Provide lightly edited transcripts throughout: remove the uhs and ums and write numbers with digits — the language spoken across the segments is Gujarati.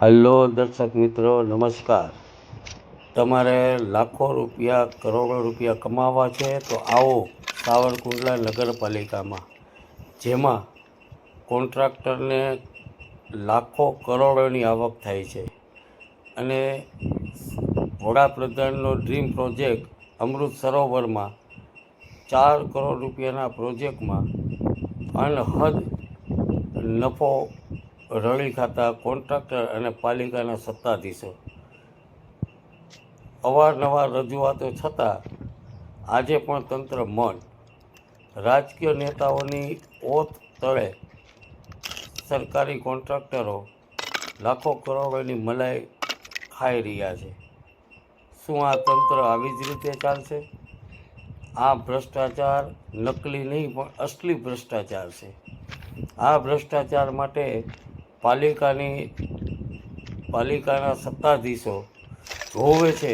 હલો દર્શક મિત્રો, નમસ્કાર. તમારે લાખો રૂપિયા, કરોડો રૂપિયા કમાવા છે તો આવો સાવરકુંડલા નગરપાલિકામાં, જેમાં કોન્ટ્રાક્ટરને લાખો કરોડોની આવક થાય છે અને વડાપ્રધાનનો ડ્રીમ પ્રોજેક્ટ અમૃત સરોવરમાં 4 કરોડ રૂપિયાના પ્રોજેક્ટમાં અનહદ નફો રળી ખાતા કોન્ટ્રાક્ટર અને પાલિકાના સત્તાધીશો. અવારનવાર રજૂઆતો છતાં આજે પણ તંત્ર મૌન. રાજકીય નેતાઓની ઓથ તળે સરકારી કોન્ટ્રાક્ટરો લાખો કરોડોની મલાઈ ખાઈ રહ્યા છે. શું આ તંત્ર આવી જ રીતે ચાલશે? આ ભ્રષ્ટાચાર નકલી નહીં પણ અસલી ભ્રષ્ટાચાર છે. આ ભ્રષ્ટાચાર માટે પાલિકાના સત્તાધીશો જોવે છે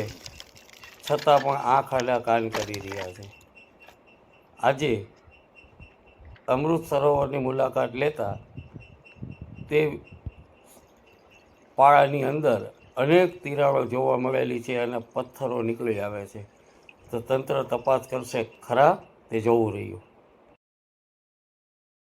છતાં પણ આંખ આડા કાન કરી રહ્યા છે. આજે અમૃત સરોવરની મુલાકાત લેતા તે પાળાની અંદર અનેક તિરાડો જોવા મળેલી છે અને પથ્થરો નીકળી આવે છે. તો તંત્ર તપાસ કરશે ખરા? તે જોવું રહ્યું.